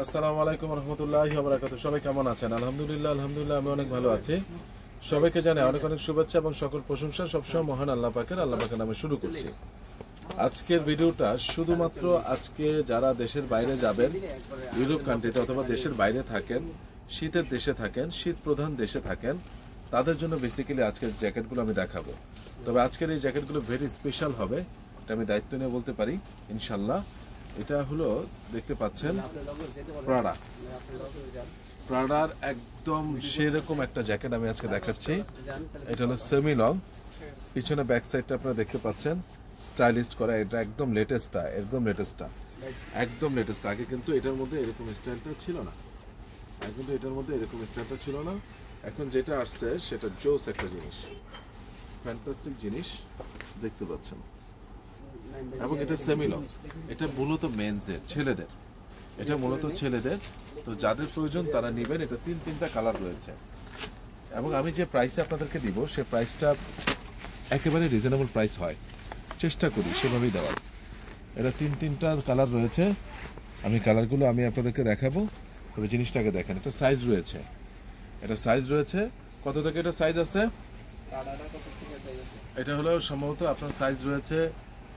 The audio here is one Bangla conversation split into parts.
আসসালামু আলাইকুম রহমতুল্লাহি ওয়া বারাকাতুহু। সবাই কেমন আছেন? আলহামদুলিল্লাহ আমি অনেক ভালো আছি। সবাইকে জানাই অনেক অনেক শুভেচ্ছা এবং সকল প্রশংসা সবসময় মহান আল্লাহ পাকের নামে শুরু করছি। আজকের ভিডিওটা শুধুমাত্র আজকে যারা দেশের বাইরে যাবেন, ইউরোপ কান্ট্রিতে অথবা দেশের বাইরে থাকেন, শীতের দেশে থাকেন, শীত প্রধান দেশে থাকেন, তাদের জন্য বেসিক্যালি আজকের জ্যাকেটগুলো আমি দেখাবো। তবে আজকের এই জ্যাকেটগুলো ভেরি স্পেশাল হবে, এটা আমি দায়িত্ব নিয়ে বলতে পারি ইনশাল্লাহ। এটা হলো দেখতে পাচ্ছেন প্রাডার একদম সেরকম একটা জ্যাকেট আমি আজকে দেখাচ্ছি। এটা হলো সেমি লং, পিছনে ব্যাক সাইডটা আপনারা দেখতে পাচ্ছেন স্টাইলিস্ট করা। এটা একদম লেটেস্ট। আগে কিন্তু এটার মধ্যে এরকম স্টাইলটা ছিল না, এখন যেটা আসছে সেটা জোস একটা জিনিস, ফ্যান্টাস্টিক জিনিস দেখতে পাচ্ছেন। এবং এটা সেমি লং, এটা মূলত মেন্সের, ছেলেদের। তো যাদের প্রয়োজন তারা নেবেন। এটা তিনটা কালার রয়েছে এবং আমি যে প্রাইসে আপনাদেরকে দিব সে প্রাইসটা একেবারে রিজনেবল প্রাইস হয়, চেষ্টা করি সেভাবেই দেওয়ার। এটা তিনটা কালার রয়েছে, আমি কালারগুলো আপনাদেরকে দেখাবো। তবে জিনিসটাকে দেখেন, এটা সাইজ রয়েছে কত থেকে এটা সাইজ আছে। এটা হলো সম্ভবত আপনার সাইজ রয়েছে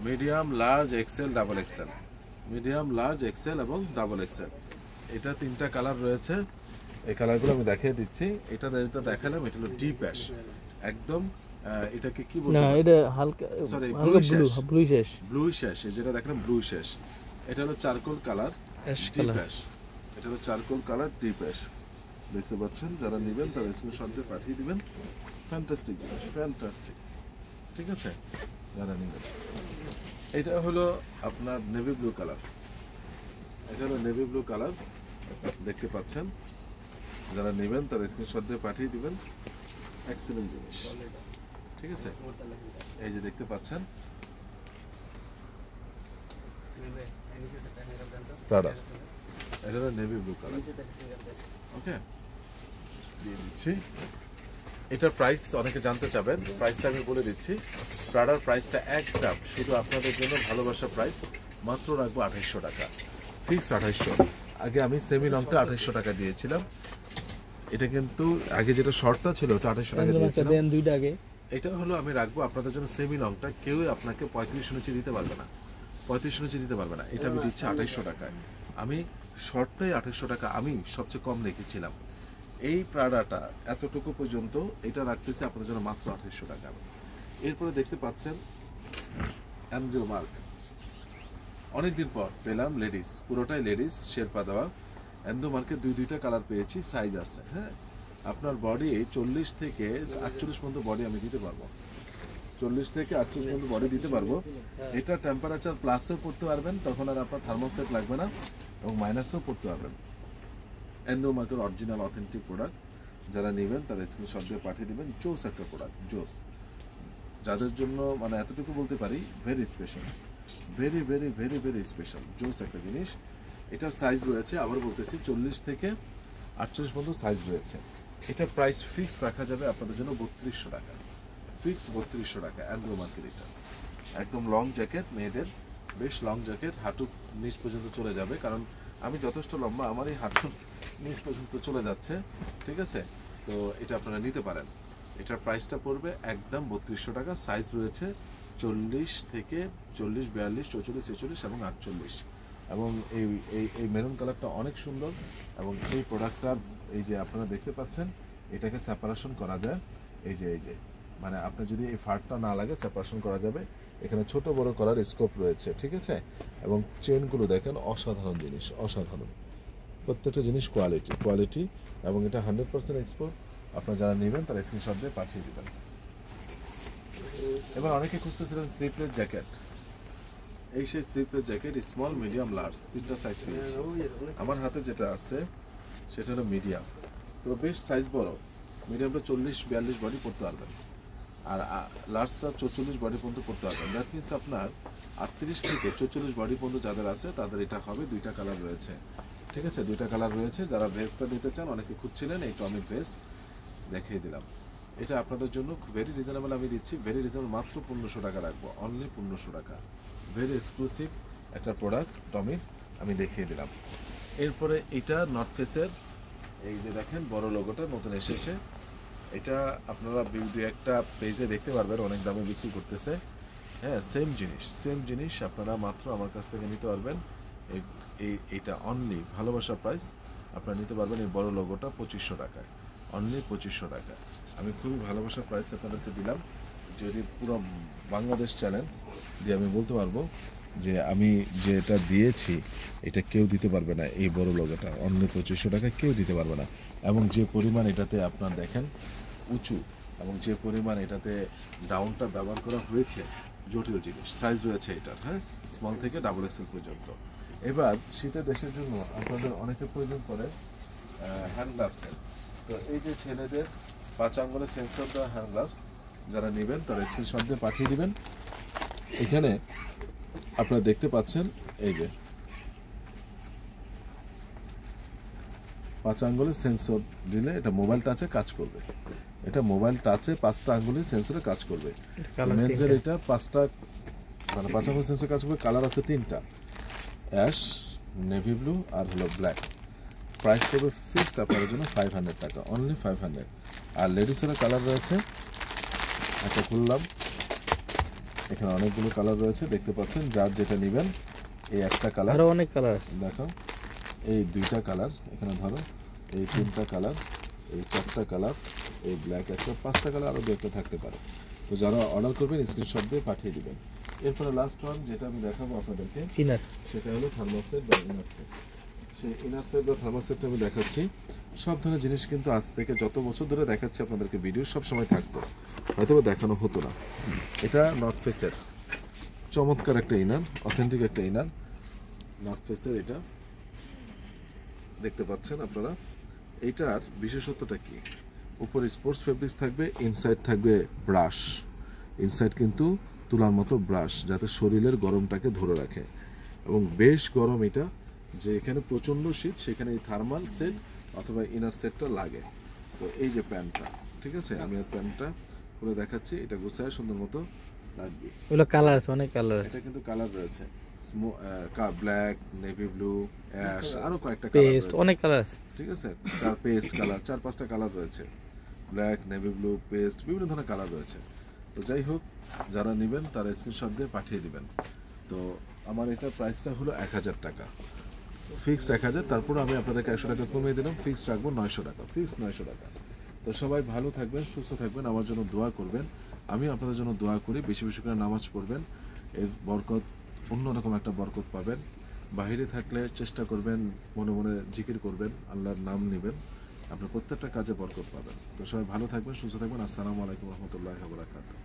medium, large, XL, double XL. এবং ডাবল এক্সেল, এটা তিনটা কালার রয়েছে। এই কালারগুলো আমি দেখিয়ে দিচ্ছি। এটা যেটা দেখালাম এটা হলো ডিপ অ্যাশ, একদম এটাকে কি বলবো, না এটা হালকা সরি ব্লুইশ অ্যাশ, যেটা দেখলাম ব্লুইশ অ্যাশ। এটা হলো charcoal colour deep ash, deep ash দেখতে পাচ্ছেন। যারা নেবেন তারা স্ক্রিনশট দিয়ে পাঠিয়ে দিবেন। ফ্যান্টাস্টিক, ঠিক আছে। যারা নেবেন, এটা হলো আপনার নেভি ব্লু কালার, দেখতে পাচ্ছেন। যারা নেবেন তারা স্ক্রিনশট দিয়ে পাঠিয়ে দিবেন। এক্সেলেন্ট জিনিস, ঠিক আছে। এই যে দেখতে পাচ্ছেন প্রাডা, এটা হলো নেভি ব্লু কালার। ওকে, দিয়ে দিচ্ছি। এটার প্রাইস অনেকে জানতে চাবেন, প্রাইসটা আমি বলে দিচ্ছি। প্রাডার প্রাইসটা একদম শুধু আপনাদের জন্য ভালোবাসা প্রাইস, মাত্র রাখবো 2800 টাকা, ফিক্স 2800। আগে আমি সেমি লংটা 2800 টাকা দিয়েছিলাম। এটা কিন্তু আগে যেটা শর্টটা ছিল ওটা 2800 টাকা দিয়েছিলাম। এটা হলো আমি রাখবো আপনাদের জন্য সেমি লংটা। কেউ আপনাকে 35 নিচে দিতে পারবে না, এটা আমি দিচ্ছি 2800 টাকায়। আমি শর্টটাই 2800 টাকা আমি সবচেয়ে কম রেখেছিলাম। এই প্রাডাটা এতটুকু পর্যন্ত এটা রাখতেছে আপনাদের জন্য মাত্র 2800 টাকা। এরপরে দেখতে পাচ্ছেন অ্যান্ড্রিউ মার্ক, অনেকদিন পর পেলাম লেডিস, পুরোটাই লেডিস, শেরপা দেওয়া। অ্যান্ড্রিউ মার্কের দুইটা কালার পেয়েছি, সাইজ আছে। হ্যাঁ, আপনার বডি 40 থেকে 48 পর্যন্ত বডি আমি দিতে পারবো, 40 থেকে 48 পর্যন্ত বডি দিতে পারবো। এটা টেম্পারেচার প্লাসও পড়তে পারবেন, তখন আর আপনার থার্মোসেট লাগবে না, এবং মাইনাসও পড়তে পারবেন। অ্যান্ড্রিউ মার্কের অরিজিনাল অথেন্টিক প্রোডাক্ট, যারা নেবেন তারা স্ক্রিনশট দিয়ে পাঠিয়ে দেবেন। জোস একটা প্রোডাক্ট, যাদের জন্য মানে এতটুকু বলতে পারি ভেরি স্পেশাল, ভেরি স্পেশাল, জোস একটা জিনিস। এটার সাইজ রয়েছে, আবার বলতেছি 40 থেকে 48 পর্যন্ত সাইজ রয়েছে। এটার প্রাইস ফিক্সড রাখা যাবে আপনাদের জন্য 3200 টাকা, অ্যান্ড্রিউ মার্কের। এটা একদম লং জ্যাকেট, মেয়েদের বেশ লং জ্যাকেট, হাঁটু নিচ পর্যন্ত চলে যাবে, কারণ আমি যথেষ্ট লম্বা, আমার এই হাঁটুর নিচ পর্যন্ত চলে যাচ্ছে, ঠিক আছে। তো এটা আপনারা নিতে পারেন। এটার প্রাইসটা পড়বে একদম 3200 টাকা। সাইজ রয়েছে 40 থেকে 40, 42, 44, 46 এবং 48। এবং এই মেরুন কালারটা অনেক সুন্দর। এবং এই প্রোডাক্টটা এই যে আপনারা দেখতে পাচ্ছেন, এটাকে সেপারেশন করা যায়। এই যে মানে আপনার যদি এই ফারটা না লাগে সেপারেশন করা যাবে। এখানে ছোট বড় করার স্কোপ রয়েছে, ঠিক আছে। এবং চেনগুলো দেখেন, অসাধারণ জিনিস, প্রত্যেকটা জিনিস কোয়ালিটি। এবং এটা 100% এক্সপোর্ট। আপনারা যারা নেবেন তারা স্ক্রিনশট দিয়ে পাঠিয়ে দেবেন। এবার অনেকে খুঁজতেছিলেন স্লিপলেস জ্যাকেট, এই সেই sleepless jacket, small, medium, large, তিনটা সাইজ পেয়েছি। আমার হাতে যেটা আছে সেটা হলো মিডিয়াম, তো বেশ সাইজ বড়। মিডিয়ামটা 40-42 বডি পড়তে পারবেন, আর লার্জটা 44 বডি পর্যন্ত পড়তে পারবেন। দ্যাট মিনস আপনার 38 থেকে 44 বডি পর্যন্ত যাদের আছে তাদের এটা হবে। দুইটা কালার রয়েছে, ঠিক আছে, যারা ভেস্টটা নিতে চান, অনেকে খুঁজছিলেন, এই টমিক ভেস্ট দেখিয়ে দিলাম। এটা আপনাদের জন্য ভেরি রিজনেবল আমি দিচ্ছি, মাত্র 1500 টাকা রাখবো, অনলি 1500 টাকা। ভেরি এক্সক্লুসিভ একটা প্রোডাক্ট টমিক আমি দেখিয়ে দিলাম। এরপরে এটা নর্থ ফেসের এই যে দেখেন বড় লোগোটা নতুন এসেছে। এটা আপনারা বিউটি একটা পেজে দেখতে পারবেন, অনেক দামে বিক্রি করতেছে। হ্যাঁ, সেম জিনিস আপনারা মাত্র আমার কাছ থেকে নিতে পারবেন। এইটা অনলি ভালোবাসা প্রাইস আপনারা নিতে পারবেন। এই বড় লোগোটা 2500 টাকায়, অনলি 2500 টাকায়। আমি খুবই ভালোবাসা প্রাইস আপনাদেরকে দিলাম। যদি পুরো বাংলাদেশ চ্যালেঞ্জ দিয়ে আমি বলতে পারবো যে আমি যেটা দিয়েছি এটা কেউ দিতে পারবে না। এই বড় লোগোটা অনলি 2500 টাকায় কেউ দিতে পারবে না। এবং যে পরিমাণ এটাতে আপনার দেখেন উঁচু, এবং যে পরিমাণ এটাতে ডাউনটা ব্যবহার করা হয়েছে, জটিল জিনিস। সাইজ রয়েছে এটার, হ্যাঁ, স্মল থেকে ডাবল এক্সেল পর্যন্ত। এবার শীতের দেশের জন্য আপনাদের অনেকের প্রয়োজন পড়ে হ্যান্ড গ্লাভসের। তো এই যে ছেলেদের 5 আঙ্গুলের সেন্সর দেওয়া হ্যান্ড গ্লাভস যারা নেবেন তারা স্ক্রিনশট দিয়ে পাঠিয়ে দিবেন। এখানে আপনারা দেখতে পাচ্ছেন এই যে 5 আঙ্গুলের সেন্সর দিলে এটা মোবাইল টাচে কাজ করবে। এটা মোবাইল টাচে 5টা আঙ্গুলের সেন্সরে কাজ করবে। মেন্সের এটা 5টা মানে 5 আঙ্গুলের সেন্সর কাজ করবে। কালার আছে 3টা, অ্যাশ, নেভি ব্লু আর হলো ব্ল্যাক। প্রাইস পড়বে ফিক্সড আপনাদের জন্য 500 টাকা, অনলি 500। আর লেডিসেরও কালার রয়েছে, একটা খুললাম, এখানে অনেকগুলো কালার রয়েছে দেখতে পাচ্ছেন। যার যেটা নেবেন, এই একটা কালার, আরো অনেক কালার আছে, দেখো এই 2টা কালার, এখানে ধরো এই 3টা কালার, এই 4টা কালার, এই ব্ল্যাক একটা, 5টা কালার, আরও 2টা থাকতে পারে। তো যারা অর্ডার করবেন স্ক্রিনশট দিয়ে পাঠিয়ে দিবেন। এরপরে লাস্ট ওয়ান যেটা আমি দেখাবো আপনাদেরকে, ইনার, সেটা হলো থার্মোসেট বা ইনার সেট। সেই ইনার সেট বা থার্মোসেটটা আমি দেখাচ্ছি। সব ধরনের জিনিস কিন্তু আজ থেকে যত বছর ধরে দেখাচ্ছি আপনাদেরকে ভিডিও সব সময় থাকতো, হয়তো দেখানো হতো না। এটা নর্থ ফেসের চমৎকার একটা ইনার, অথেন্টিক একটা ইনার, নর্থ ফেসের। এটা দেখতে পাচ্ছেন আপনারা। এইটার বিশেষত্বটা কি? উপরে স্পোর্টস ফেব্রিক্স থাকবে, ইনসাইড থাকবে ব্রাশ। ইনসাইড কিন্তু তুলার মতো ব্রাশ, যাতে শরীরের গরমটাকে ধরে রাখে। এবং বেশ গরম এটা, যে এখানে প্রচণ্ড শীত সেখানে এই থার্মাল সেট অথবা ইনার সেটটা লাগে। তো এই যে প্যান্টটা, ঠিক আছে, আমি আর প্যান্টটা খুলে দেখাচ্ছি। এটা গুছায় সুন্দর মতো রাখবি। ওগুলো কালার আছে, অনেক কালার আছে। এটা কিন্তু কালার রয়েছে, ব্ল্যাক, নেভি ব্লু, অ্যাশ, আরো কয়েকটা কালার পেস্ট, রয়েছে, অনেক কালার আছে, ঠিক আছে। পেস্ট কালার 4-5টা কালার রয়েছে, ব্ল্যাক, নেভি ব্লু, পেস্ট, বিভিন্ন ধরনের কালার রয়েছে। তো যাই হোক, যারা নেবেন তারা স্ক্রিনশট দিয়ে পাঠিয়ে দিবেন। তো আমার এটা প্রাইসটা হলো 1000 টাকা, ফিক্সড 1000। তারপর আমি আপনাদেরকে 100 টাকা কমিয়ে দিলাম, ফিক্সড রাখবো 900 টাকা, ফিক্সড 900 টাকা। তো সবাই ভালো থাকবেন, সুস্থ থাকবেন, আমার জন্য দোয়া করবেন। আমি আপনাদের জন্য দোয়া করি, বেশি বেশি করে নামাজ পড়বেন। এর বরকত, অন্যরকম একটা বরকত পাবেন। বাইরে থাকলে চেষ্টা করবেন মনে মনে জিকির করবেন, আল্লাহর নাম নেবেন, আপনার প্রত্যেকটা কাজে বরকত পাবেন। তো সবাই ভালো থাকবেন, সুস্থ থাকবেন। আসসালামু আলাইকুম রহমতুল্লাহি ওয়া বারাকাতুহু।